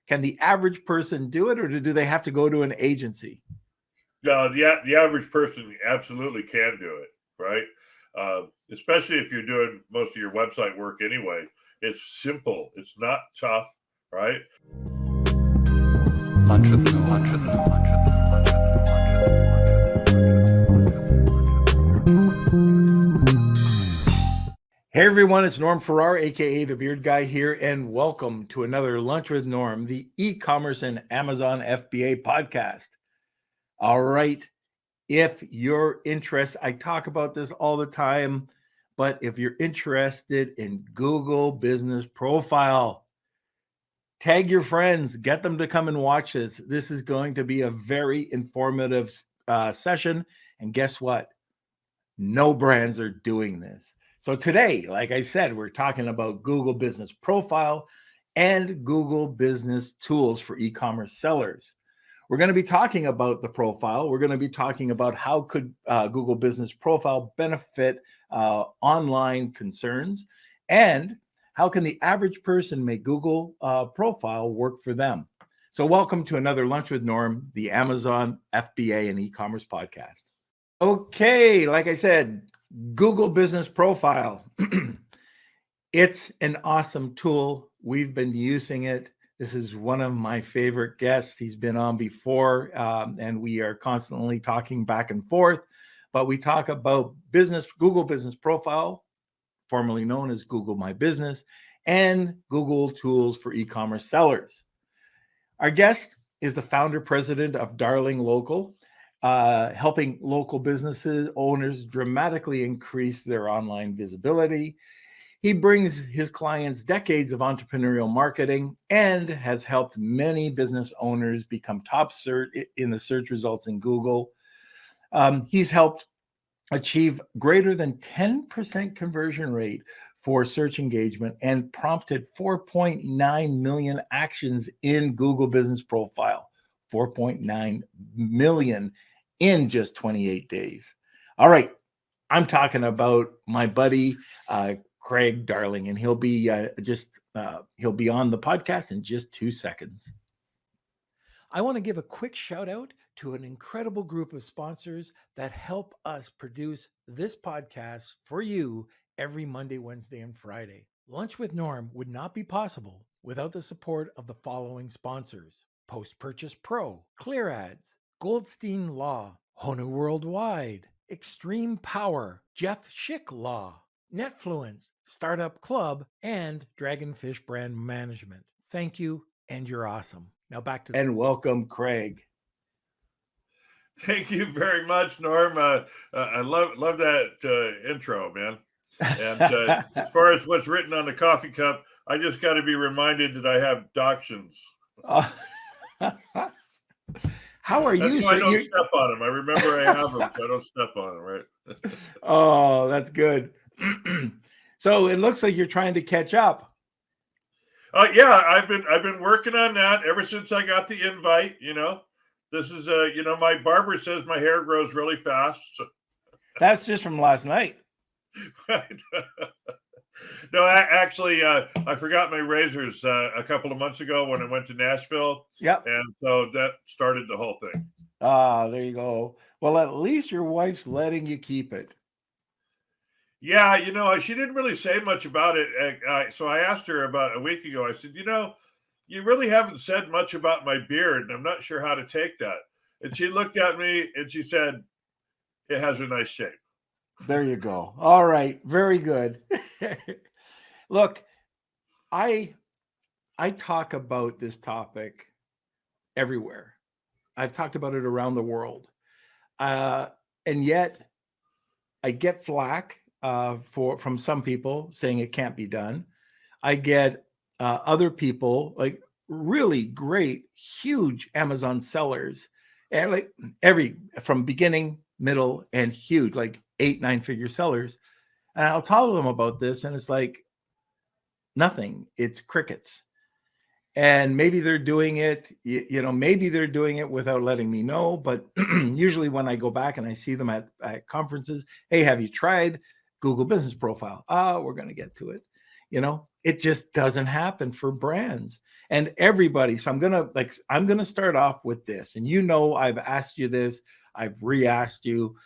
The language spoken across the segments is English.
Can the average person do it, or do they have to go to an agency? No, the average person absolutely can do it, right? Especially if you're doing most of your website work anyway. It's simple. It's not tough, right? Hey everyone, it's Norm Farrar, aka the Beard Guy here, and welcome to another Lunch with Norm, the e-commerce and Amazon FBA podcast. All right, if you're interested, I talk about this all the time, but if you're interested in Google Business Profile, tag your friends, get them to come and watch this. This is going to be a very informative session, and guess what? No brands are doing this. So today, like I said, we're talking about Google Business Profile and Google Business Tools for e-commerce sellers. We're going to be talking about the profile. We're going to be talking about how could Google Business Profile benefit online concerns, and how can the average person make Google Profile work for them. So welcome to another Lunch with Norm, the Amazon FBA and e-commerce podcast. Okay, like I said, Google Business Profile. It's an awesome tool. We've been using it. This is one of my favorite guests. He's been on before, and we are constantly talking back and forth. But we talk about Google Business Profile, formerly known as Google My Business, and Google Tools for e-commerce sellers. Our guest is the founder president of Darling Local, helping local businesses owners dramatically increase their online visibility. He brings his clients decades of entrepreneurial marketing and has helped many business owners become top in the search results in Google. He's helped achieve greater than 10% conversion rate for search engagement and prompted 4.9 million actions in Google Business Profile. 4.9 million in just 28 days. All right, I'm talking about my buddy Craig Darling, and he'll be on the podcast in just 2 seconds. I want to give a quick shout out to an incredible group of sponsors that help us produce this podcast for you every Monday, Wednesday, and Friday. Lunch with Norm would not be possible without the support of the following sponsors: Post-Purchase Pro, Clear Ads, Goldstein Law, Honu Worldwide, Extreme Power, Jeff Schick Law, Netfluence, Startup Club, and Dragonfish Brand Management. Thank you, and you're awesome. Now back to and welcome, Craig. Thank you very much, Norm. I love that intro, man. And as far as what's written on the coffee cup, I just got to be reminded that I have dachshunds. How are you? That's why I don't step on them. I remember I have them, so I don't step on them, right? Oh, that's good. So it looks like you're trying to catch up. Yeah, I've been working on that ever since I got the invite. This is my barber says my hair grows really fast. So. That's just from last night. Right. No, actually, I forgot my razors a couple of months ago when I went to Nashville. Yep. And so that started the whole thing. There you go. Well, at least your wife's letting you keep it. Yeah, she didn't really say much about it. So I asked her about a week ago. I said, you really haven't said much about my beard, and I'm not sure how to take that. And she looked at me and she said, it has a nice shape. There you go. All right. Very good. Look, I talk about this topic everywhere. I've talked about it around the world. And yet I get flack from some people saying it can't be done. I get other people, like really great, huge Amazon sellers, and like from beginning, middle, and huge, like 8-9 figure sellers. And I'll tell them about this, and it's like nothing. It's crickets. And maybe they're doing it, maybe they're doing it without letting me know. But usually when I go back and I see them at conferences, hey, have you tried Google Business Profile? We're going to get to it. It just doesn't happen for brands. And everybody, so I'm gonna start off with this. And I've asked you this, I've re-asked you,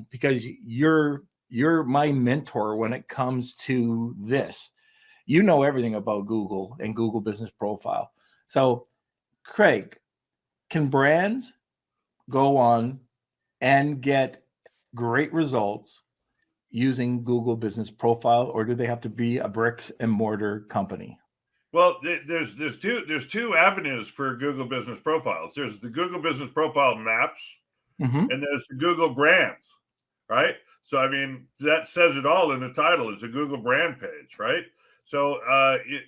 because you're my mentor when it comes to this. You know everything about Google and Google Business Profile. So, Craig, can brands go on and get great results using Google Business Profile, or do they have to be a bricks and mortar company? Well, there's two avenues for Google Business Profiles. There's the Google Business Profile Maps, Mm-hmm. and there's the Google Brands, right? So I mean that says it all in the title. It's a Google brand page, right? So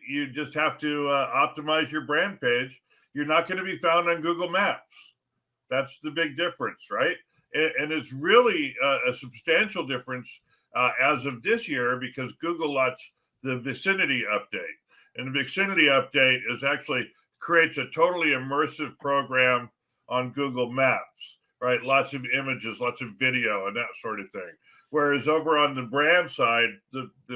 you just have to optimize your brand page. You're not going to be found on Google Maps. That's the big difference, right? And it's really a substantial difference as of this year because Google launched the Vicinity update. And the Vicinity update is actually creates a totally immersive program on Google Maps, right? Lots of images, lots of video, and that sort of thing. Whereas over on the brand side,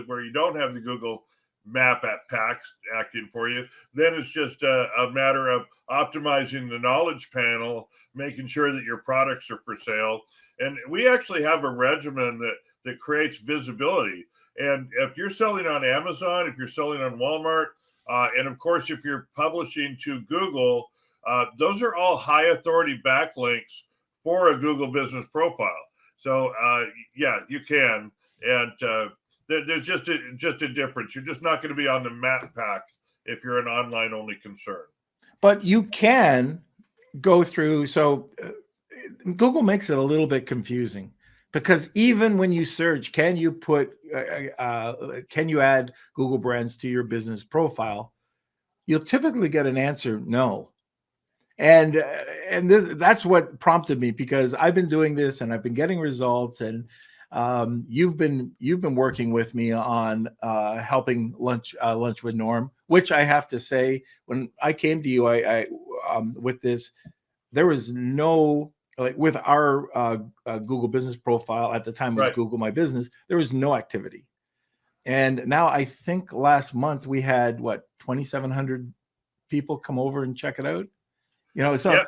where you don't have the Google map at packs acting for you, then it's just a matter of optimizing the knowledge panel, making sure that your products are for sale. And we actually have a regimen that creates visibility. And if you're selling on Amazon, if you're selling on Walmart, and of course, if you're publishing to Google, those are all high authority backlinks for a Google Business Profile. So yeah, you can. And there's just a difference. You're just not going to be on the map pack if you're an online only concern. But you can go through. So Google makes it a little bit confusing because even when you search, can you add Google brands to your business profile? You'll typically get an answer no. And that's what prompted me, because I've been doing this and I've been getting results, and you've been working with me on helping lunch with Norm, which I have to say, when I came to you, I with this, there was no, like, with our Google Business Profile at the time, it was Right. Google My Business, there was no activity. And now I think last month we had 2,700 people come over and check it out. So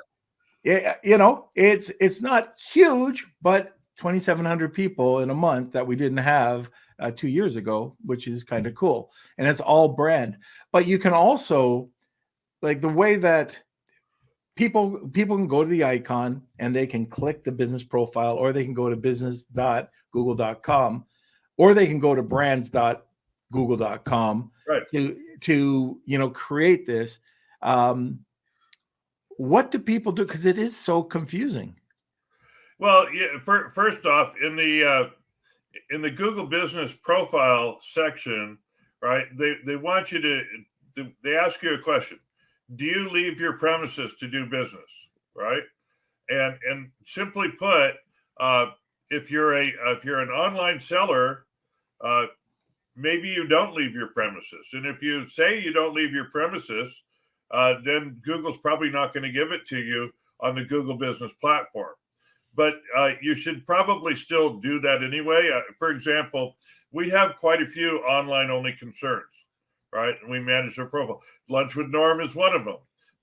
Yep. it's not huge, but 2,700 people in a month that we didn't have 2 years ago, which is kind of cool. And it's all brand. But you can also, like, the way that people can go to the icon and they can click the business profile, or they can go to business.google.com, or they can go to brands.google.com Right. to create this. What do people do? Because it is so confusing. Well, yeah, first off, in the Google Business Profile section, right? They want you to they ask you a question: do you leave your premises to do business? Right? And simply put, if you're an online seller, maybe you don't leave your premises. And if you say you don't leave your premises, then Google's probably not going to give it to you on the Google Business platform. But you should probably still do that anyway. For example, we have quite a few online only concerns, right? And we manage their profile. Lunch with Norm is one of them.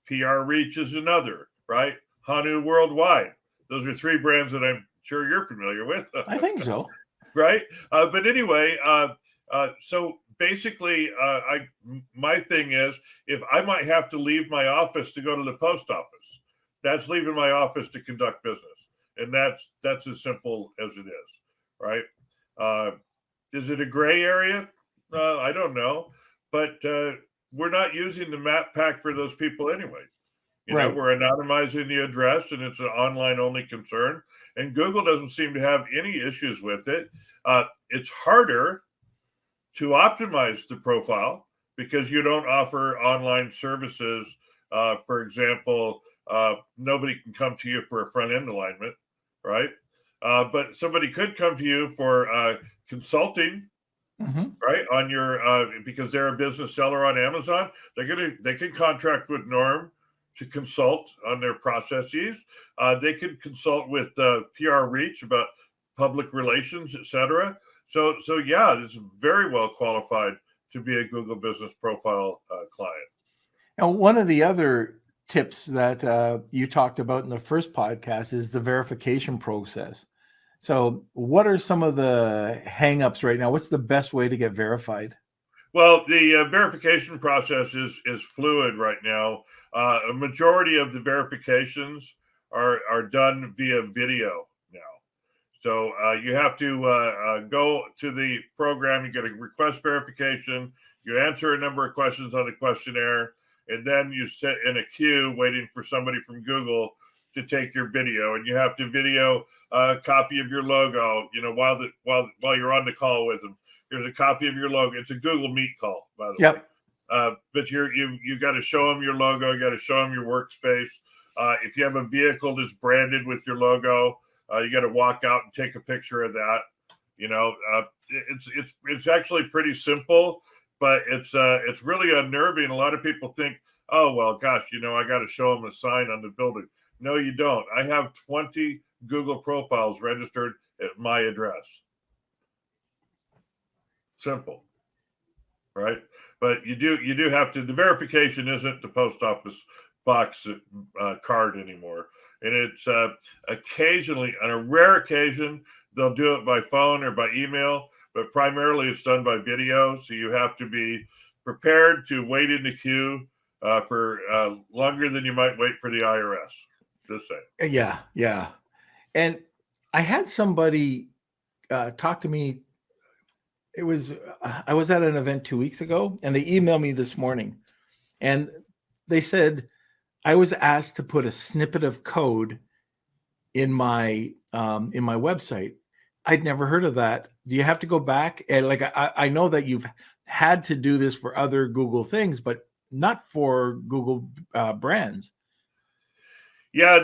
PR Reach is another, right? Hanu Worldwide. Those are three brands that I'm sure you're familiar with. I think so. Right? But anyway, so basically, my thing is, if I might have to leave my office to go to the post office, that's leaving my office to conduct business, and that's as simple as it is, right? Is it a gray area? I don't know, but we're not using the map pack for those people anyway. Right. We're anonymizing the address, and it's an online only concern. And Google doesn't seem to have any issues with it. It's harder to optimize the profile because you don't offer online services. For example, nobody can come to you for a front end alignment, right? But somebody could come to you for consulting, right? On your because they're a business seller on Amazon. They can contract with Norm to consult on their processes. They could consult with PR Reach about public relations, etc. So yeah, it's very well qualified to be a Google Business Profile client. Now, one of the other tips that you talked about in the first podcast is the verification process. So what are some of the hangups right now? What's the best way to get verified? Well, the verification process is fluid right now. A majority of the verifications are done via video now. So you have to go to the program. You get a request verification. You answer a number of questions on the questionnaire, and then you sit in a queue waiting for somebody from Google to take your video. And you have to video a copy of your logo. While you're on the call with them, here's a copy of your logo. It's a Google Meet call, by the way. But you got to show them your logo. You got to show them your workspace. If you have a vehicle that's branded with your logo, you got to walk out and take a picture of that. It's actually pretty simple, but it's really unnerving. A lot of people think, oh well, gosh, I got to show them a sign on the building. No, you don't. I have 20 Google profiles registered at my address. Simple, right? But you do have to. The verification isn't the post office box card anymore. And it's occasionally, on a rare occasion, they'll do it by phone or by email, but primarily it's done by video. So you have to be prepared to wait in the queue for longer than you might wait for the IRS. Just saying. Yeah. And I had somebody talk to me. I was at an event 2 weeks ago, and they emailed me this morning, and they said, I was asked to put a snippet of code in my website. I'd never heard of that. Do you have to go back? And I know that you've had to do this for other Google things, but not for Google brands. Yeah,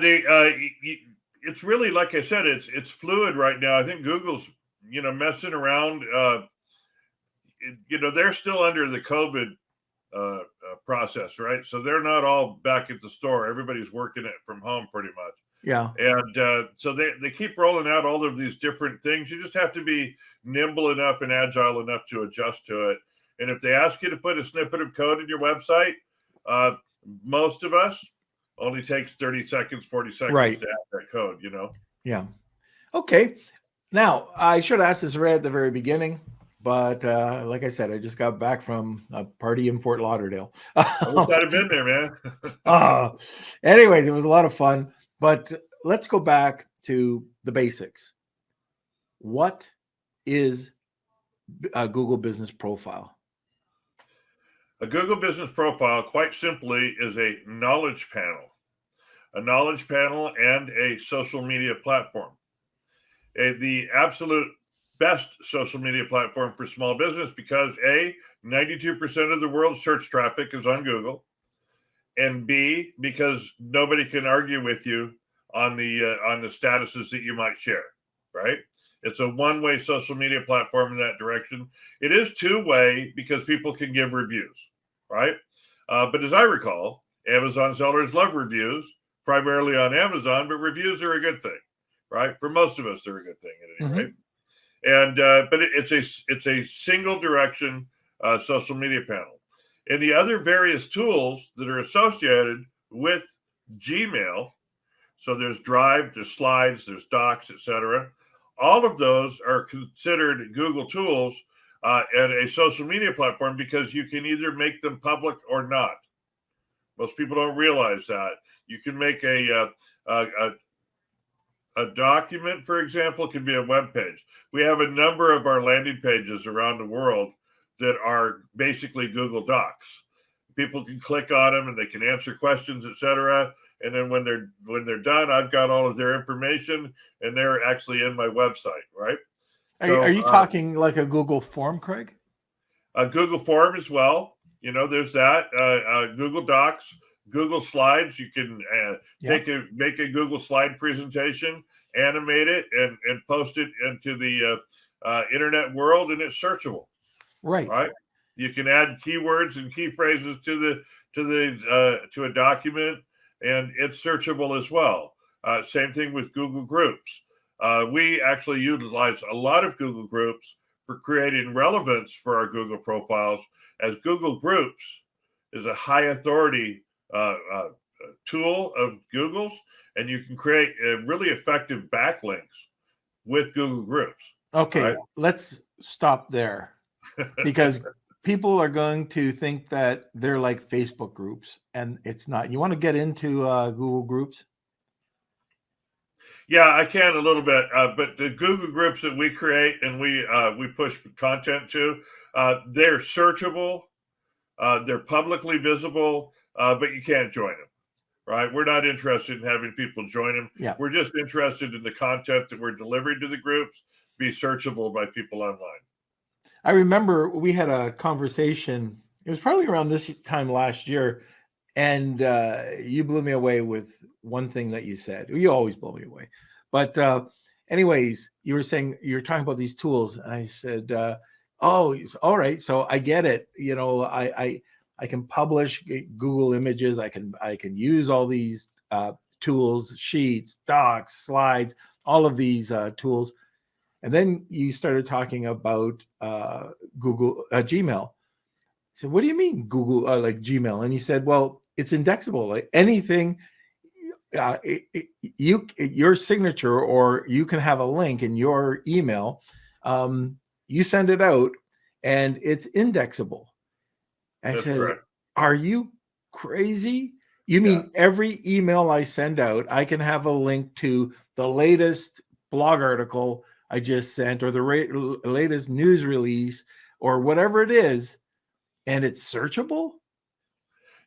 it's really, like I said, it's fluid right now. I think Google's messing around. They're still under the COVID process, right? So they're not all back at the store. Everybody's working it from home pretty much. Yeah. And so they keep rolling out all of these different things. You just have to be nimble enough and agile enough to adjust to it. And if they ask you to put a snippet of code in your website, most of us only takes 30 seconds, 40 seconds to add that code, Yeah. Okay. Now, I should have asked this right at the very beginning. But like I said, I just got back from a party in Fort Lauderdale. I wish I'd have been there, man. Anyways, it was a lot of fun. But let's go back to the basics. What is a Google Business Profile? A Google Business Profile, quite simply, is a knowledge panel. A knowledge panel and a social media platform. The absolute best social media platform for small business because A, 92% of the world's search traffic is on Google, and B, because nobody can argue with you on the statuses that you might share, right? It's a one-way social media platform in that direction. It is two-way because people can give reviews, right? But as I recall, Amazon sellers love reviews, primarily on Amazon, but reviews are a good thing, right? For most of us, they're a good thing at any rate. And but it's a single direction social media panel, and the other various tools that are associated with Gmail. So there's Drive, there's Slides, there's Docs, etc. All of those are considered Google tools and a social media platform because you can either make them public or not. Most people don't realize that. You can make a document, for example, can be a web page. We have a number of our landing pages around the world that are basically Google Docs. People can click on them and they can answer questions, etc. And then when they're done, I've got all of their information and they're actually in my website, right? Are you talking like a Google form, Craig? A Google form as well. There's that. Google Docs, Google Slides. You can make a Google slide presentation, animate it, and post it into the internet world, and it's searchable. Right. You can add keywords and key phrases to a document, and it's searchable as well. Same thing with Google Groups. We actually utilize a lot of Google Groups for creating relevance for our Google profiles, as Google Groups is a high authority tool of Google's, and you can create really effective backlinks with Google Groups. Okay, right? let's stop there because people are going to think that they're like Facebook groups, and it's not. You want to get into Google Groups? Yeah, I can a little bit, but the Google Groups that we create and we push content to, they're searchable, they're publicly visible, but you can't join them. Right? We're not interested in having people join them. Yeah. We're just interested in the content that we're delivering to the groups be searchable by people online. I remember we had a conversation. It was probably around this time last year, and you blew me away with one thing that you said. You always blow me away, but anyways, you were saying you were talking about these tools, and I said, "Oh, all right. So I get it. You know, I can publish Google images. I can use all these tools, sheets, docs, slides, all of these tools." And then you started talking about Google Gmail. So what do you mean Google like Gmail? And you said, well, it's indexable. Like anything, your signature, or you can have a link in your email. You send it out, and it's indexable. I That's said, correct. are you crazy? You mean every email I send out, I can have a link to the latest blog article I just sent, or the latest news release, or whatever it is, and it's searchable?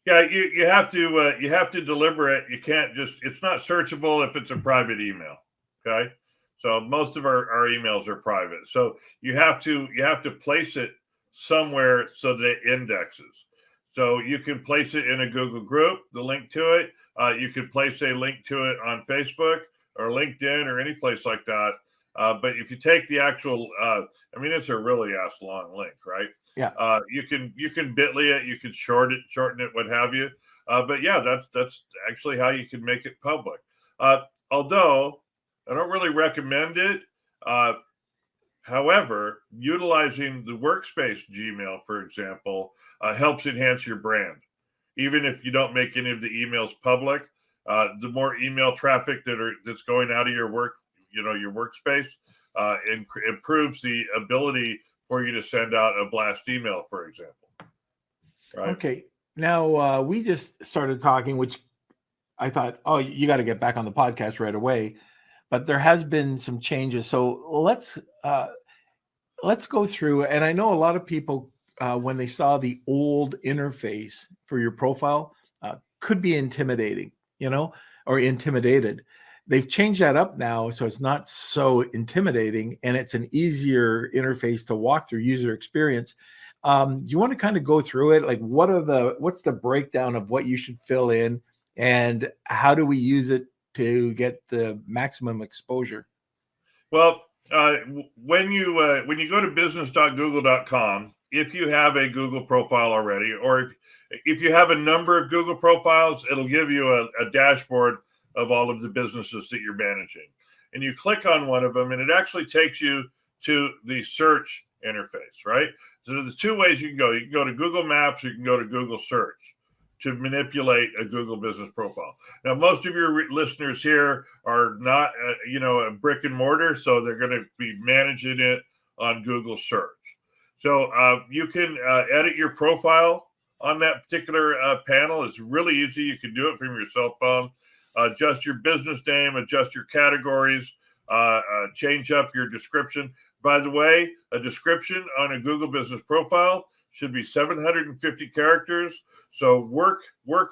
Yeah, you have to deliver it. You can't just, it's not searchable if it's a private email. Okay. So most of our emails are private. So you have to place it somewhere so that it indexes. So you can place it in a Google group, the link to it. You could place a link to it on Facebook or LinkedIn or any place like that. But if you take the actual, it's a really ass long link, right? Yeah. You can bitly it, you can shorten it, what have you. But yeah, that's actually how you can make it public. Although I don't really recommend it. However, utilizing the Workspace Gmail, for example, helps enhance your brand. Even if you don't make any of the emails public, the more email traffic that's going out of your your workspace, improves the ability for you to send out a blast email, for example. Right? Okay. Now we just started talking, which I thought, oh, you got to get back on the podcast right away. But there has been some changes. So let's go through. And I know a lot of people, when they saw the old interface for your profile, could be intimidating, or intimidated. They've changed that up now, so it's not so intimidating, and it's an easier interface to walk through, user experience. Do you want to kind of go through it? Like, what's the breakdown of what you should fill in, and how do we use it to get the maximum exposure? Well, when you go to business.google.com, if you have a Google profile already, or if you have a number of Google profiles, it'll give you a dashboard of all of the businesses that you're managing. And you click on one of them, and it actually takes you to the search interface, right? So there's two ways you can go. You can go to Google Maps, or you can go to Google Search to manipulate a Google business profile. Now, most of your listeners here are not, a brick and mortar, so they're going to be managing it on Google Search. So you can edit your profile on that particular panel. It's really easy. You can do it from your cell phone. Adjust your business name, adjust your categories, change up your description. By the way, a description on a Google business profile should be 750 characters. So work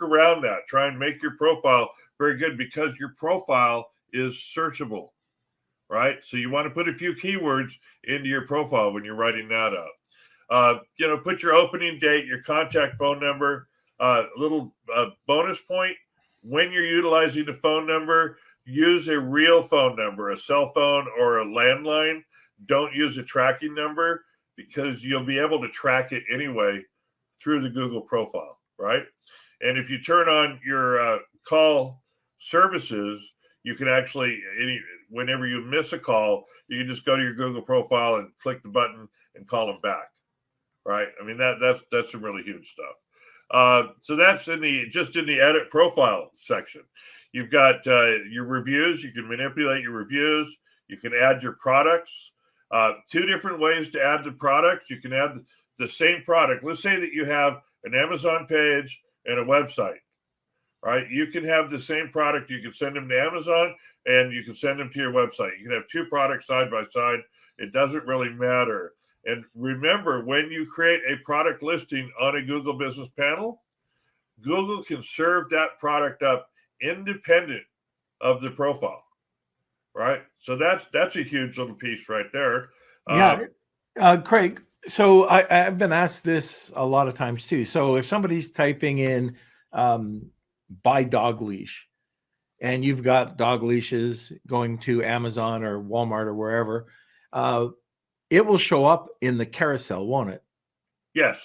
around that. Try and make your profile very good, because your profile is searchable, right? So you want to put a few keywords into your profile when you're writing that up. Put your opening date, your contact phone number. Little bonus point: when you're utilizing the phone number, use a real phone number, a cell phone or a landline. Don't use a tracking number, because you'll be able to track it anyway through the Google profile, right? And if you turn on your call services, you can actually, whenever you miss a call, you can just go to your Google profile and click the button and call them back, right? I mean, that's some really huge stuff. So that's in the edit profile section. You've got your reviews. You can manipulate your reviews. You can add your products. Two different ways to add the products. You can add the same product. Let's say that you have an Amazon page and a website, right? You can have the same product. You can send them to Amazon and you can send them to your website. You can have two products side by side. It doesn't really matter. And remember, when you create a product listing on a Google Business Panel, Google can serve that product up independent of the profile, right? So that's a huge little piece right there. Yeah, Craig. So I've been asked this a lot of times too. So if somebody's typing in buy dog leash, and you've got dog leashes going to Amazon or Walmart or wherever, it will show up in the carousel, won't it? Yes.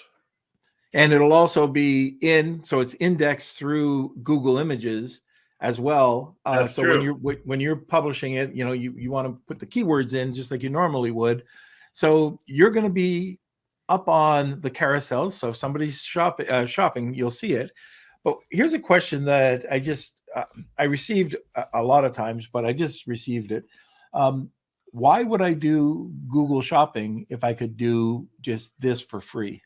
And it'll also be so it's indexed through Google Images as well. That's so true. when you're publishing it, you want to put the keywords in just like you normally would. So you're going to be up on the carousel. So if somebody's shopping, you'll see it. But here's a question that I received a lot of times, but I just received it. Why would I do Google Shopping if I could do just this for free?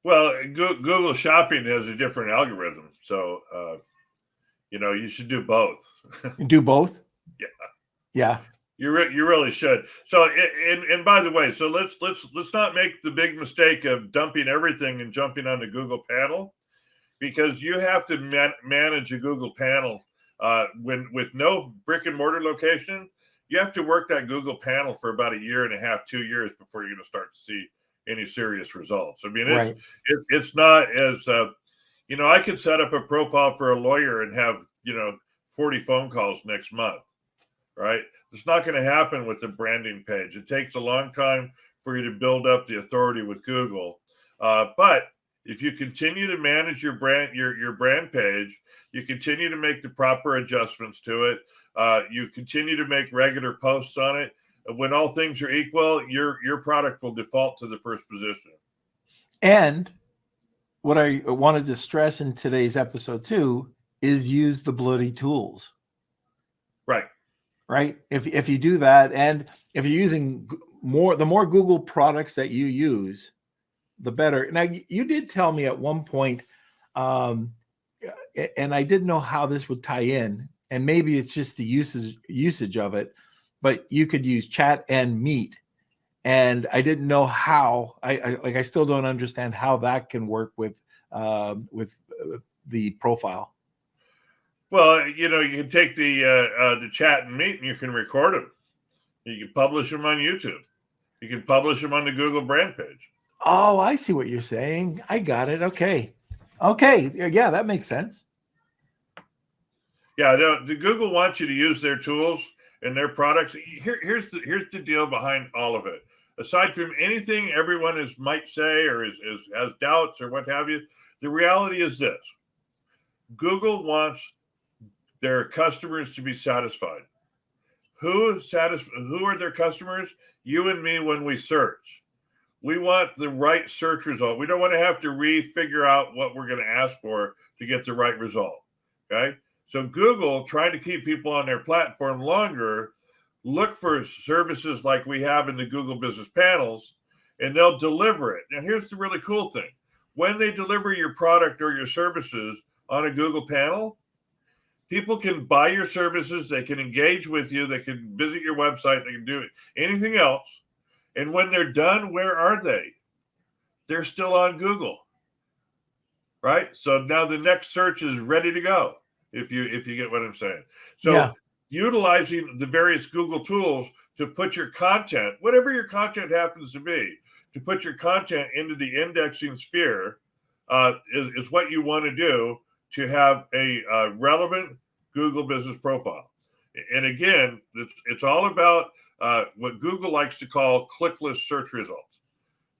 Well, Google Shopping has a different algorithm, so you should do both. Do both? Yeah, yeah. You really should. So, and by the way, so let's not make the big mistake of dumping everything and jumping on the Google panel, because you have to manage a Google panel with no brick and mortar location. You have to work that Google panel for about 1.5 years, 2 years before you're going to start to see any serious results. I mean, Right. it's not as I could set up a profile for a lawyer and have 40 phone calls next month, right? It's not going to happen with the branding page. It takes a long time for you to build up the authority with Google. But if you continue to manage your brand page, you continue to make the proper adjustments to it. You continue to make regular posts on it. When all things are equal, your product will default to the first position. And what I wanted to stress in today's episode too is use the bloody tools. Right. If you do that, and if you're using the more Google products that you use, the better. Now, you did tell me at one point, and I didn't know how this would tie in, and maybe it's just the usage of it, but you could use chat and meet. And I didn't know how. I still don't understand how that can work with the profile. Well, you can take the chat and meet, and you can record them. You can publish them on YouTube. You can publish them on the Google brand page. Oh, I see what you're saying. I got it. Okay. Yeah, that makes sense. Yeah, the Google wants you to use their tools and their products. Here's the deal behind all of it. Aside from anything everyone might say or has doubts or what have you, the reality is this: Google wants their customers to be satisfied. Who are their customers? You and me when we search. We want the right search result. We don't want to have to refigure out what we're going to ask for to get the right result. Okay. So Google, trying to keep people on their platform longer, look for services like we have in the Google Business Panels, and they'll deliver it. Now, here's the really cool thing. When they deliver your product or your services on a Google panel, people can buy your services, they can engage with you, they can visit your website, they can do anything else. And when they're done, where are they? They're still on Google, right? So now the next search is ready to go, if you get what I'm saying. So utilizing the various Google tools to put your content, whatever your content happens to be, to put your content into the indexing sphere is what you want to do to have a relevant Google business profile. And again, it's all about what Google likes to call clickless search results.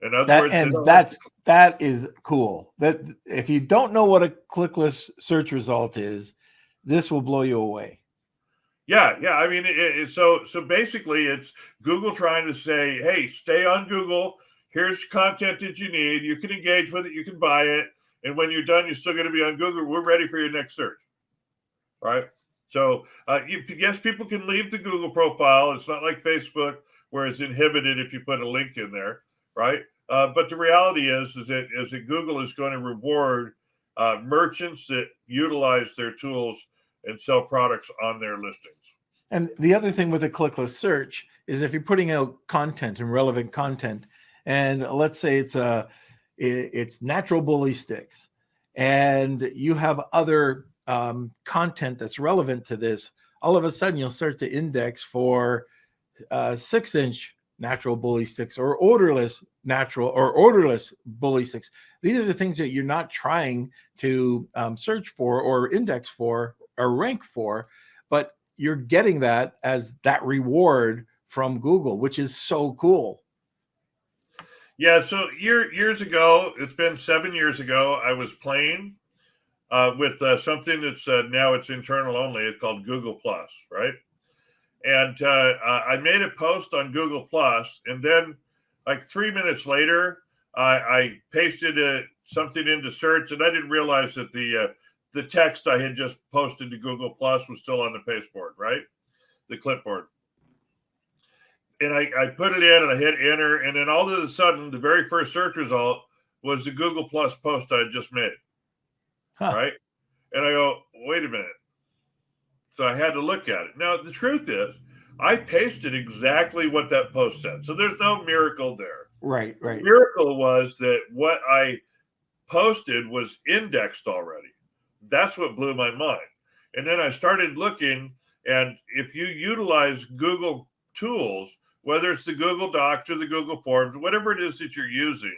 In other words, that is cool. That if you don't know what a clickless search result is, this will blow you away. Yeah. I mean, so basically, it's Google trying to say, hey, stay on Google. Here's content that you need. You can engage with it. You can buy it. And when you're done, you're still going to be on Google. We're ready for your next search, right? So yes, people can leave the Google profile. It's not like Facebook where it's inhibited if you put a link in there, right? But the reality is that Google is going to reward merchants that utilize their tools and sell products on their listings. And the other thing with a clickless search is if you're putting out content and relevant content, and let's say it's natural bully sticks, and you have other content that's relevant to this, all of a sudden you'll start to index for 6-inch natural bully sticks or odorless bully sticks. These are the things that you're not trying to search for or index for or rank for, but you're getting that as that reward from Google, which is so cool. Yeah, so years ago, it's been 7 years ago, I was playing with something that's now it's internal only. It's called Google Plus, right? And I made a post on Google Plus, and then like 3 minutes later, I pasted something into search, and I didn't realize that the text I had just posted to Google Plus was still on the pasteboard, right? The clipboard. And I put it in and I hit enter, and then all of a sudden, the very first search result was the Google Plus post I had just made, right? And I go, wait a minute. So I had to look at it. Now, the truth is, I pasted exactly what that post said. So there's no miracle there. Right. The miracle was that what I posted was indexed already. That's what blew my mind. And then I started looking, and if you utilize Google tools, whether it's the Google Docs or the Google Forms, whatever it is that you're using,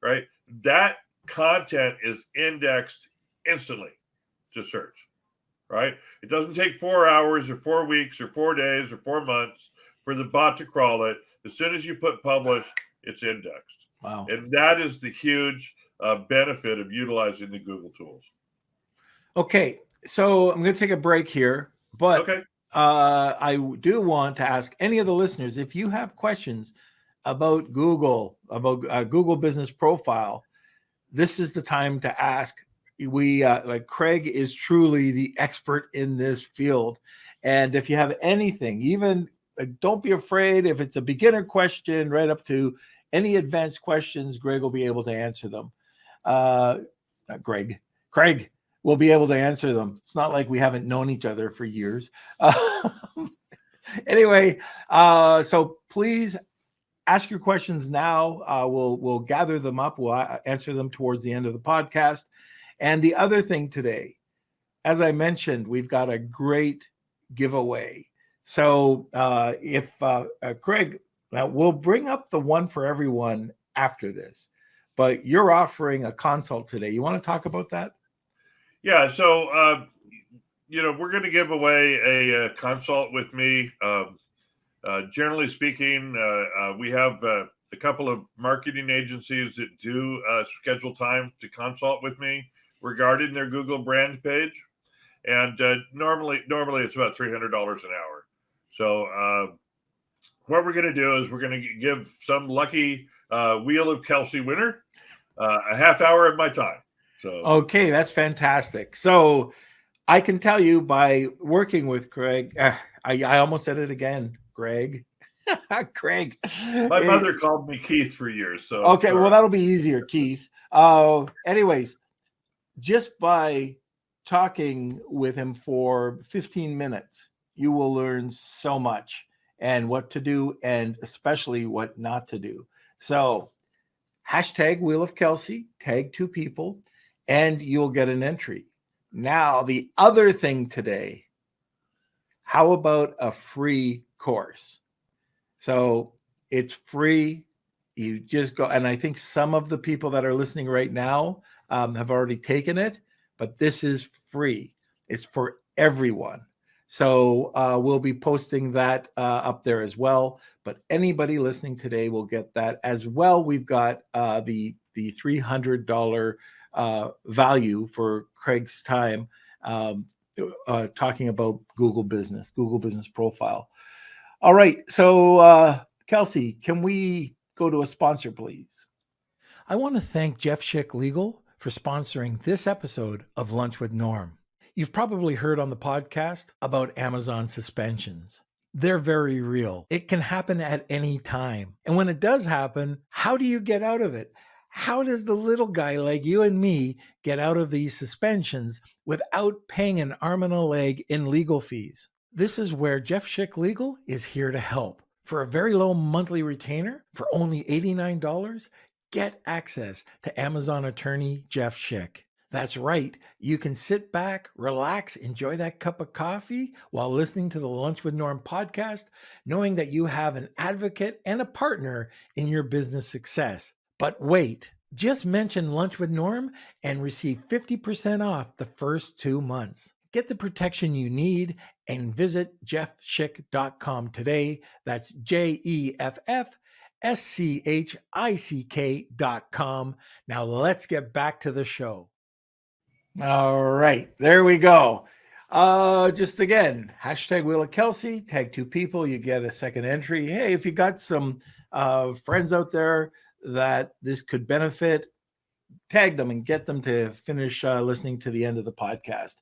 right, that content is indexed instantly to search, right? It doesn't take 4 hours or 4 weeks or 4 days or 4 months for the bot to crawl it. As soon as you put publish, it's indexed. Wow. And that is the huge benefit of utilizing the Google tools. Okay, so I'm going to take a break here, but okay. I do want to ask any of the listeners, if you have questions about Google Business Profile, this is the time to ask. We like Craig is truly the expert in this field. And if you have anything, even don't be afraid if it's a beginner question right up to any advanced questions, Greg will be able to answer them. Craig will be able to answer them. It's not like we haven't known each other for years. Anyway, so please ask your questions now. We'll gather them up. We'll answer them towards the end of the podcast. And the other thing today, as I mentioned, we've got a great giveaway. So if Craig, now we'll bring up the one for everyone after this, but you're offering a consult today. You want to talk about that? Yeah. So, we're going to give away a consult with me. Generally speaking, we have a couple of marketing agencies that do schedule time to consult with me regarding their Google brand page. And normally it's about $300 an hour. So what we're going to do is we're going to give some lucky Wheel of Kelsey winner a half hour of my time. So okay, that's fantastic. So I can tell you by working with Craig, I almost said it again, Greg. Craig. My mother called me Keith for years. So okay, well, that'll be easier, Keith. Anyways, just by talking with him for 15 minutes, you will learn so much and what to do and especially what not to do. So hashtag Wheel of Kelsey, tag 2 people, and you'll get an entry. Now, the other thing today, how about a free course? So it's free. You just go, and I think some of the people that are listening right now have already taken it, but this is free. It's for everyone. So we'll be posting that up there as well. But anybody listening today will get that as well. We've got the $300 value for Craig's time talking about Google Business Profile. All right. So Kelsey, can we go to a sponsor, please? I want to thank Jeff Schick Legal for for sponsoring this episode of Lunch with Norm. You've probably heard on the podcast about Amazon suspensions. They're very real. It can happen at any time. And when it does happen, how do you get out of it? How does the little guy like you and me get out of these suspensions without paying an arm and a leg in legal fees? This is where Jeff Schick Legal is here to help. For a very low monthly retainer, for only $89, get access to Amazon attorney Jeff Schick. That's right. You can sit back, relax, enjoy that cup of coffee while listening to the Lunch with Norm podcast, knowing that you have an advocate and a partner in your business success. But wait, just mention Lunch with Norm and receive 50% off the first 2 months. Get the protection you need and visit jeffschick.com today. That's JEFFSCHICK.com. Now let's get back to the show. All right, there we go. Just again, hashtag Wheel of Kelsey, tag 2 people, you get a second entry. Hey, if you got some friends out there that this could benefit, tag them and get them to finish listening to the end of the podcast.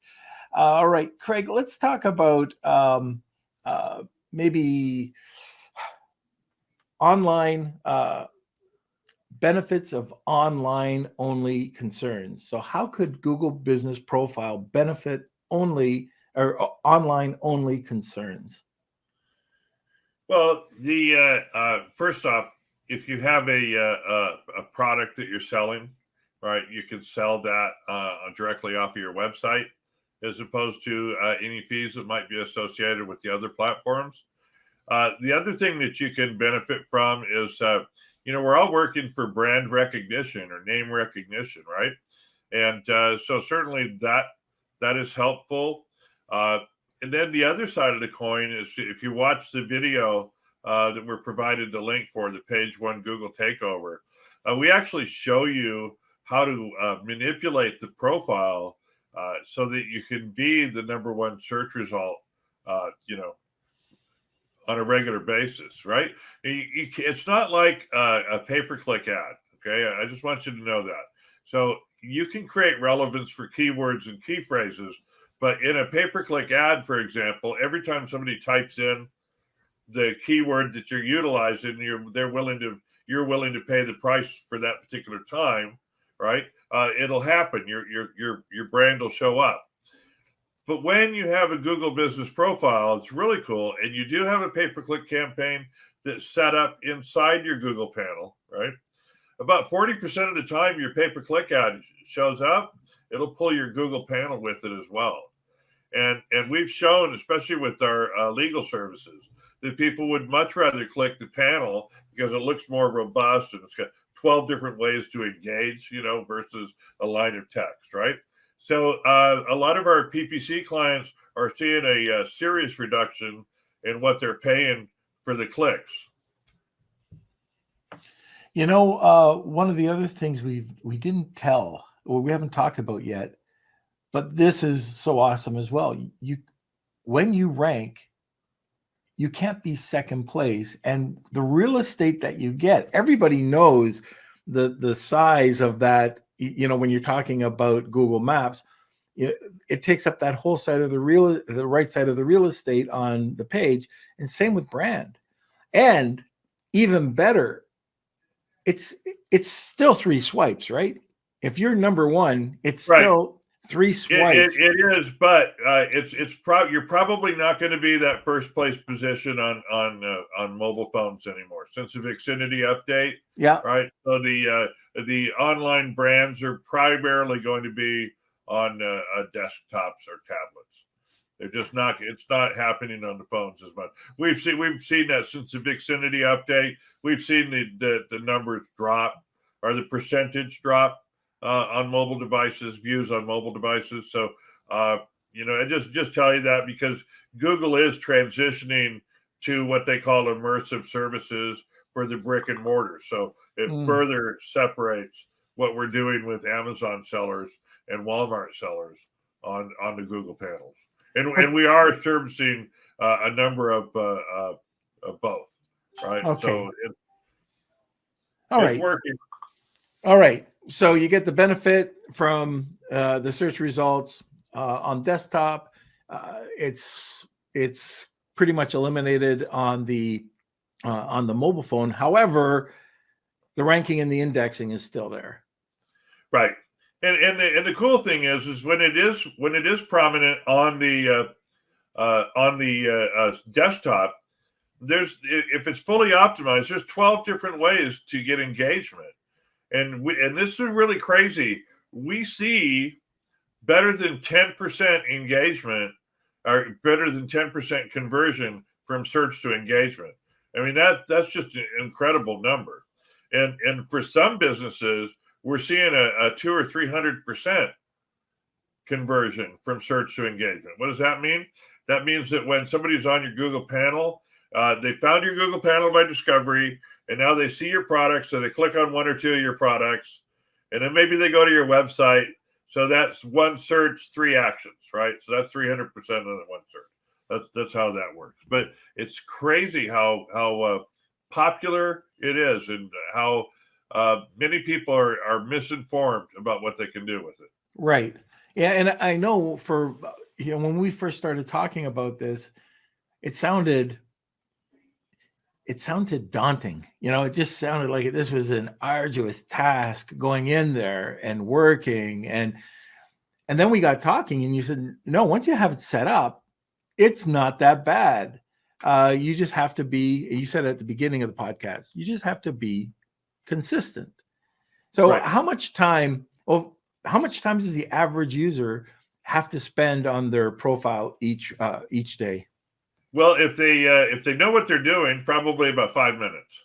All right, Craig, let's talk about maybe online benefits of online only concerns. So how could Google Business Profile benefit only or online only concerns? Well, the first off, if you have a product that you're selling, right, you can sell that directly off of your website, as opposed to any fees that might be associated with the other platforms. The other thing that you can benefit from is, we're all working for brand recognition or name recognition, right? And so certainly that is helpful. And then the other side of the coin is if you watch the video that we're provided the link for, the page 1 Google takeover, we actually show you how to manipulate the profile so that you can be the #1 search result, on a regular basis, right? It's not like a pay-per-click ad, okay? I just want you to know that. So you can create relevance for keywords and key phrases, but in a pay-per-click ad, for example, every time somebody types in the keyword that you're utilizing, you're willing to pay the price for that particular time, right? It'll happen. Your brand will show up. But when you have a Google Business Profile, it's really cool. And you do have a pay-per-click campaign that's set up inside your Google panel, right? About 40% of the time your pay-per-click ad shows up, it'll pull your Google panel with it as well. And we've shown, especially with our legal services, that people would much rather click the panel because it looks more robust and it's got 12 different ways to engage, versus a line of text, right? So a lot of our PPC clients are seeing a serious reduction in what they're paying for the clicks. One of the other things we didn't tell, or we haven't talked about yet, but this is so awesome as well. When you rank, you can't be second place, and the real estate that you get, everybody knows the size of that. When you're talking about Google Maps, it takes up that whole side of the right side of the real estate on the page, and same with brand. And even better, it's still 3 swipes, right? If you're #1, it's right. Still 3 swipes. It is, but you're probably not going to be that first place position on mobile phones anymore since the Xfinity update. Yeah. Right. So the online brands are primarily going to be on desktops or tablets. They're just not. It's not happening on the phones as much. We've seen that since the Xfinity update. We've seen the numbers drop, or the percentage drop on mobile devices, views on mobile devices. So I just tell you that because Google is transitioning to what they call immersive services for the brick and mortar. So it further separates what we're doing with Amazon sellers and Walmart sellers on the Google panels. And we are servicing a number of both, right? Okay. So All right. it's working. All right. So you get the benefit from the search results on desktop. It's pretty much eliminated on the mobile phone. However, the ranking and the indexing is still there. Right. And the cool thing is when it is prominent on the desktop, if it's fully optimized, there's 12 different ways to get engagement. And this is really crazy. We see better than 10% engagement or better than 10% conversion from search to engagement. I mean, that's just an incredible number. And for some businesses, we're seeing a 200 or 300% conversion from search to engagement. What does that mean? That means that when somebody's on your Google panel, they found your Google panel by discovery, and now they see your products, so they click on one or two of your products, and then maybe they go to your website. So that's one search, three actions, right? So that's 300% of the one search. That's how that works. But it's crazy how popular it is, and how many people are misinformed about what they can do with it. Right. Yeah, and I know when we first started talking about this, it sounded daunting. It just sounded like this was an arduous task going in there and working. And then we got talking and you said, no, once you have it set up, it's not that bad. You just have to you said at the beginning of the podcast, you just have to be consistent. So Right. how much time does the average user have to spend on their profile each day? Well, if they know what they're doing, probably about 5 minutes.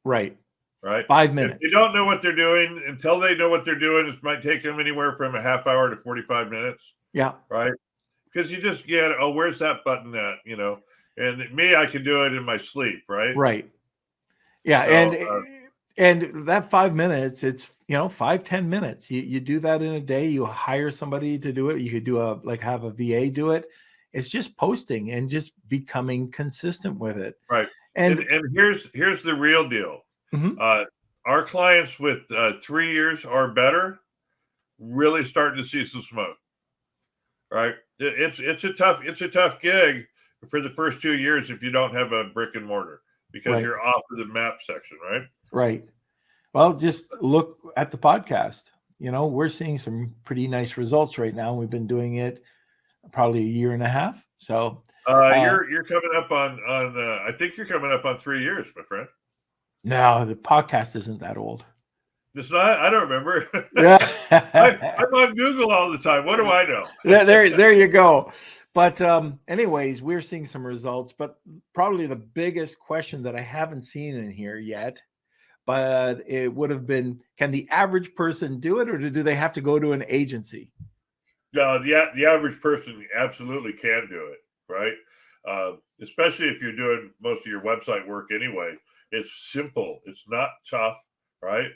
Right. Right. 5 minutes. If they don't know what they're doing, until they know what they're doing, it might take them anywhere from a half hour to 45 minutes. Yeah. Right. Because you just get, oh, where's that button at? And me, I can do it in my sleep. Right. Right. Yeah. So, and that 5 minutes, it's 5-10 minutes. You do that in a day. You hire somebody to do it. You could have a VA do it. It's just posting and just becoming consistent with it. Right. And here's the real deal. Mm-hmm. Our clients with 3 years or better really starting to see some smoke. Right. It's a tough gig for the first 2 years if you don't have a brick and mortar, because you're off of the map section. Right. Right. Well, just look at the podcast. We're seeing some pretty nice results right now. We've been doing it probably a year and a half. So you're coming up on I think you're coming up on 3 years, my friend. No, the podcast isn't that old. It's not. I don't remember. Yeah. I'm on Google all the time. What do I know? there you go. But anyways, we're seeing some results. But probably the biggest question that I haven't seen in here yet, but it would have been, can the average person do it, or do they have to go to an agency? No, the average person absolutely can do it, right? Especially if you're doing most of your website work anyway. It's simple. It's not tough, right?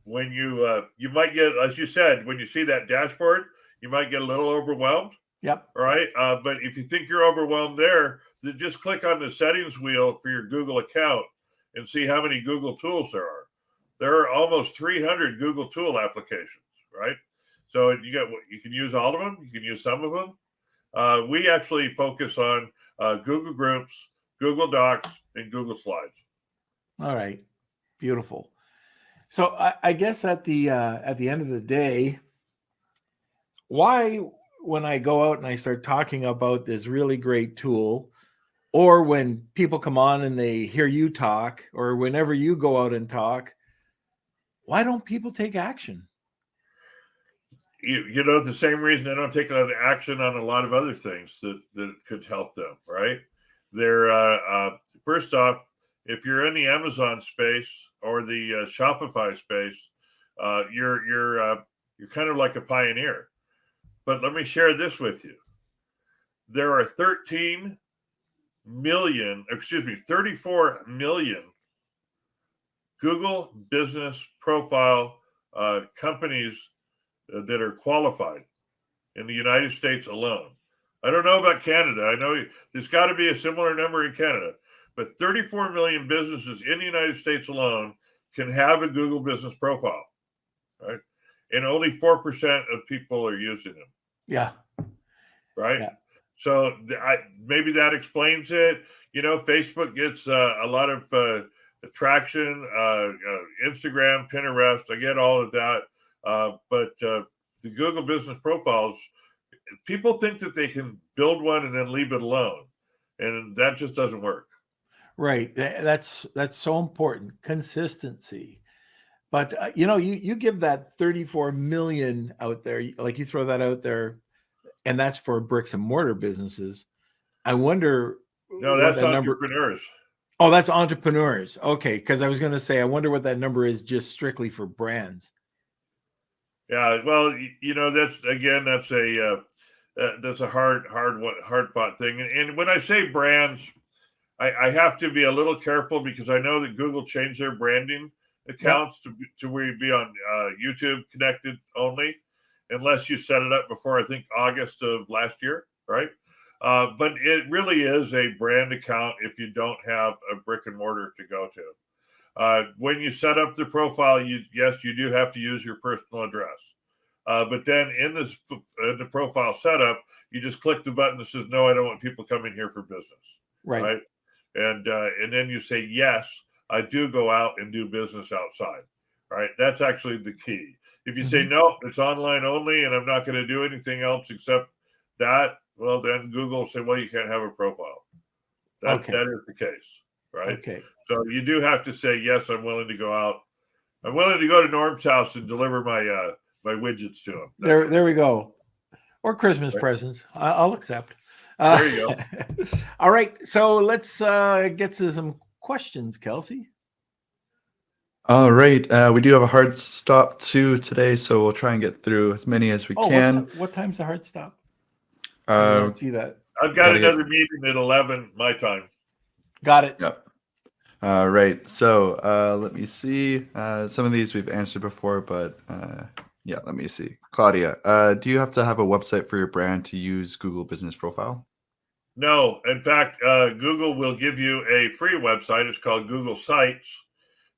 When you might get, as you said, when you see that dashboard, you might get a little overwhelmed. Yep. Right. But if you think you're overwhelmed there, then just click on the settings wheel for your Google account and see how many Google tools there are. There are almost 300 Google tool applications, right? So you can use all of them. You can use some of them. We actually focus on Google Groups, Google Docs, and Google Slides. All right. Beautiful. So I guess at the end of the day, why, when I go out and I start talking about this really great tool, or when people come on and they hear you talk, or whenever you go out and talk, why don't people take action? The same reason they don't take action on a lot of other things that could help them, right? They're first off, if you're in the Amazon space or the Shopify space, you're kind of like a pioneer. But let me share this with you. There are 34 million Google Business Profile companies that are qualified in the United States alone. I don't know about Canada. I know there's got to be a similar number in Canada, but 34 million businesses in the United States alone can have a Google Business Profile. right? And only 4% of people are using them, Yeah. right? Yeah. So maybe that explains it. Facebook gets a lot of traction, Instagram, Pinterest. I get all of that. But the Google Business Profiles, people think that they can build one and then leave it alone. And that just doesn't work. Right. That's so important. Consistency. But you give that 34 million out there, like you throw that out there, and that's for bricks and mortar businesses. I wonder No, what that's that number. entrepreneurs. Oh, that's entrepreneurs. Okay, because I was going to say, I wonder what that number is just strictly for brands. Yeah, well, that's a hard fought thing. And when I say brands, I have to be a little careful because I know that Google changed their branding accounts to where you'd be on YouTube connected only, unless you set it up before, I think, August of last year, right? But it really is a brand account if you don't have a brick and mortar to go to. When you set up the profile, you do have to use your personal address. But then in the profile setup, you just click the button that says, "No, I don't want people coming here for business." Right? And then you say, "Yes, I do go out and do business outside." Right? That's actually the key. If you say, "No, it's online only, and I'm not going to do anything else except that," well, then Google will say, "Well, you can't have a profile." That is the case, right? Okay. So you do have to say, "Yes, I'm willing to go out. I'm willing to go to Norm's house and deliver my widgets to him." There we go. Or Christmas presents. I'll accept. There you go. All right. So let's get to some questions, Kelsey. All right. We do have a hard stop too today, so we'll try and get through as many as we can. What time's the hard stop? I don't see that. I've got another meeting at 11 my time. Got it. Yep. Right. So let me see. Some of these we've answered before, but yeah, let me see. Claudia, do you have to have a website for your brand to use Google Business Profile? No. In fact, Google will give you a free website. It's called Google Sites,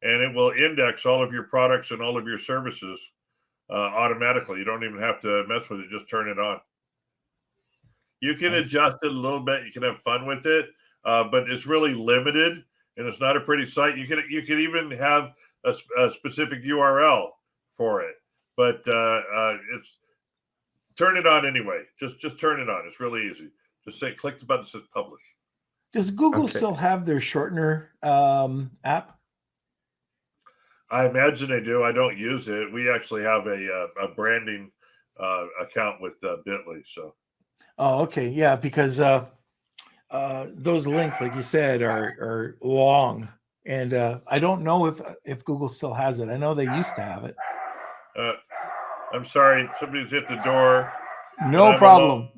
and it will index all of your products and all of your services automatically. You don't even have to mess with it. Just turn it on. You can adjust it a little bit. You can have fun with it, but it's really limited, and it's not a pretty site. You can even have a specific URL for it, but it's turn it on anyway. Just turn it on. It's really easy. Just say click the button that says publish. Does Google still have their shortener app? I imagine they do. I don't use it. We actually have a branding account with Bitly. So. Oh, okay. Yeah, because those links, like you said, are long, and I don't know if Google still has it. I know they used to have it. I'm sorry, somebody's hit the door. No problem.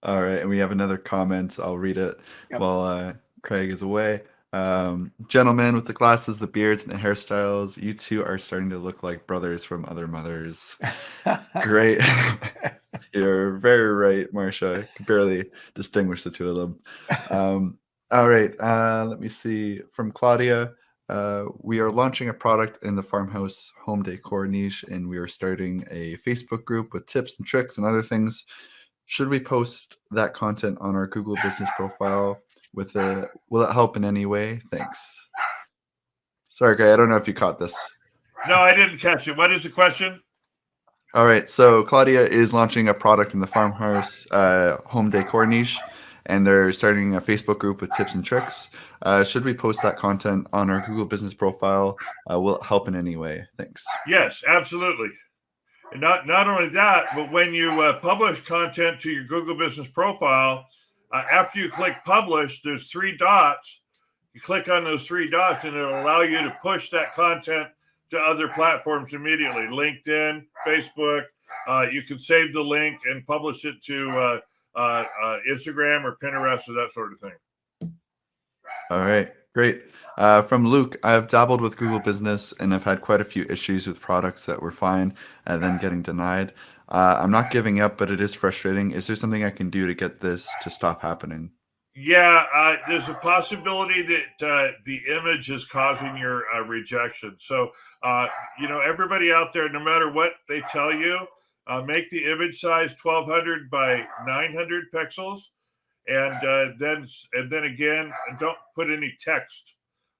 All right, and we have another comment. I'll read it while Craig is away. Gentlemen with the glasses, the beards, and the hairstyles, you two are starting to look like brothers from other mothers. Great. You're very right, Marcia. I can barely distinguish the two of them. All right, let me see. From Claudia, we are launching a product in the farmhouse home decor niche, and we are starting a Facebook group with tips and tricks and other things. Should we post that content on our Google Business Profile? Will it help in any way? Thanks. Sorry, Greg, I don't know if you caught this. No, I didn't catch it. What is the question? All right, so Claudia is launching a product in the farmhouse home decor niche, and they're starting a Facebook group with tips and tricks. Should we post that content on our Google Business Profile? Will it help in any way? Thanks. Yes, absolutely. And not only that, but when you publish content to your Google Business Profile, after you click publish, there's 3 dots. You click on those 3 dots, and it'll allow you to push that content to other platforms immediately. LinkedIn, Facebook. You can save the link and publish it to Instagram or Pinterest or that sort of thing. All right, great. From Luke, I've dabbled with Google Business and I've had quite a few issues with products that were fine and then getting denied. I'm not giving up, but it is frustrating. Is there something I can do to get this to stop happening? Yeah, there's a possibility that the image is causing your rejection. So, everybody out there, no matter what they tell you, make the image size 1200 by 900 pixels, and then again, don't put any text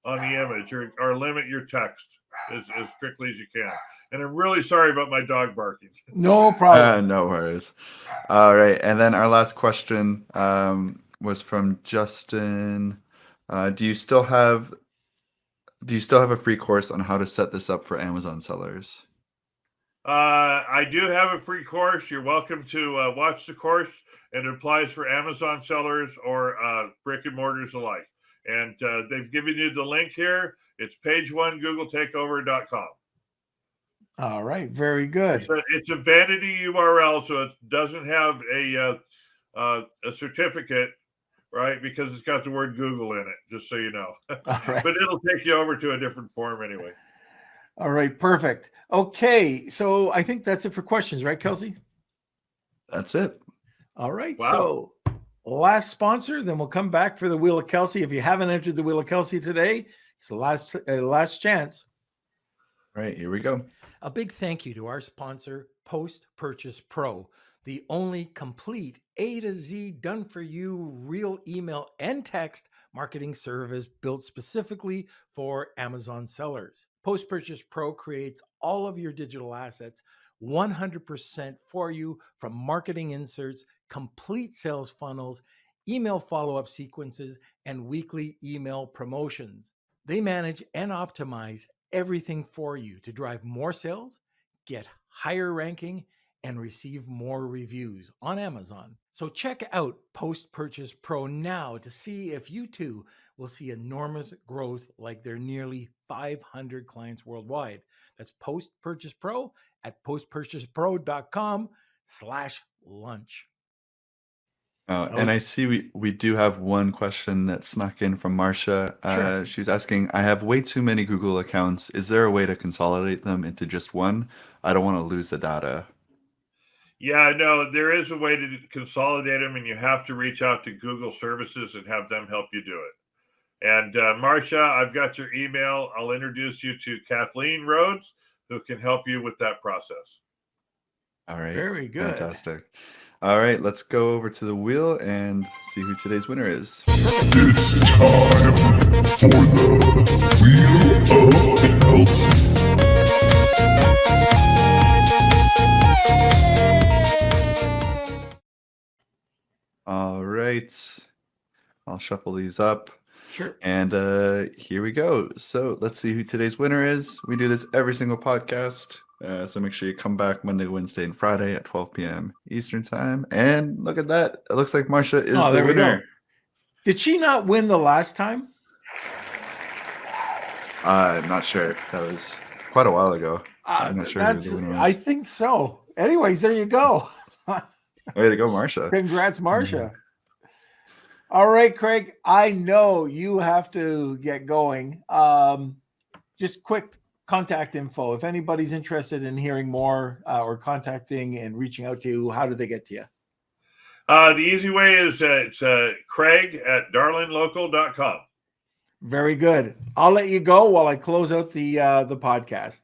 on the image, or limit your text as strictly as you can. And I'm really sorry about my dog barking. No problem. No worries. All right, and then our last question was from Justin. Do you still have a free course on how to set this up for Amazon sellers? I do have a free course. You're welcome to watch the course. It applies for Amazon sellers or brick and mortars alike. And they've given you the link here. It's page1googletakeover.com. All right, very good. It's a vanity URL, so it doesn't have a certificate, right? Because it's got the word Google in it, just so you know. All right. But it'll take you over to a different form anyway. All right, perfect. Okay, so I think that's it for questions, right, Kelsey? That's it. All right, Wow. so last sponsor, then we'll come back for the Wheel of Kelsey. If you haven't entered the Wheel of Kelsey today, it's the last chance. All right, here we go. A big thank you to our sponsor, Post Purchase Pro, the only complete A to Z done for you real email and text marketing service built specifically for Amazon sellers. Post Purchase Pro creates all of your digital assets 100% for you, from marketing inserts, complete sales funnels, email follow-up sequences, and weekly email promotions. They manage and optimize everything for you to drive more sales, get higher ranking, and receive more reviews on Amazon. So check out Post Purchase Pro now to see if you too will see enormous growth like their nearly 500 clients worldwide. That's Post Purchase Pro at postpurchasepro.com/lunch. And I see we do have one question that snuck in from Marcia. Sure. She was asking, I have way too many Google accounts. Is there a way to consolidate them into just one? I don't want to lose the data. Yeah, no, there is a way to consolidate them, and you have to reach out to Google services and have them help you do it. And Marcia, I've got your email. I'll introduce you to Kathleen Rhodes, who can help you with that process. All right. Very good. Fantastic. All right, let's go over to the wheel and see who today's winner is. It's time for the Wheel of Kelsey. All right. I'll shuffle these up. Sure. And here we go. So let's see who today's winner is. We do this every single podcast. So make sure you come back Monday, Wednesday, and Friday at 12 p.m. Eastern time. And look at that. It looks like Marcia is the there we go. winner. Did she not win the last time? I'm not sure. That was quite a while ago. I'm not sure who the winner was. I think so. Anyways, there you go. Way to go, Marcia. Congrats, Marcia. All right, Craig, I know you have to get going. Just quick contact info. If anybody's interested in hearing more or contacting and reaching out to you, how do they get to you? The easy way is it's Craig at darlinglocal.com. Very good. I'll let you go while I close out the podcast.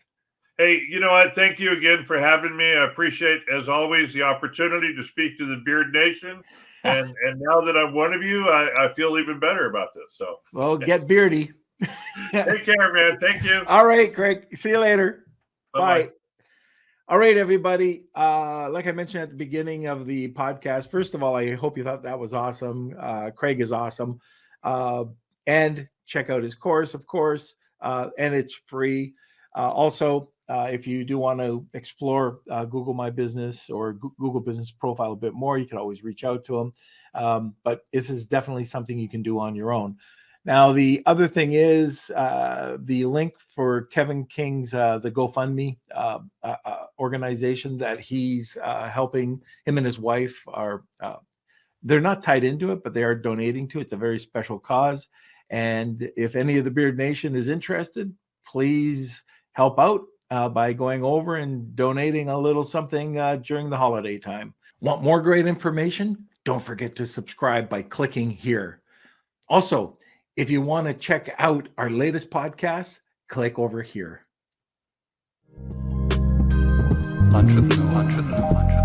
Hey, you know what? Thank you again for having me. I appreciate, as always, the opportunity to speak to the Beard Nation. And now that I'm one of you, I feel even better about this. So, well, get beardy. Take care, man. Thank you. All right, Craig. See you later. Bye-bye. Bye. All right, everybody. Like I mentioned at the beginning of the podcast, first of all, I hope you thought that was awesome. Craig is awesome. And check out his course, of course, and it's free. Also, if you do want to explore Google My Business or Google Business Profile a bit more, you can always reach out to him. But this is definitely something you can do on your own. Now, the other thing is the link for Kevin King's the GoFundMe organization that he's helping. Him and his wife are they're not tied into it, but they are donating to it. It's a very special cause. And if any of the Beard Nation is interested, please help out by going over and donating a little something during the holiday time. Want more great information? don't forget to subscribe by clicking here. Also, if you want to check out our latest podcasts, click over here. Lunch with Noom.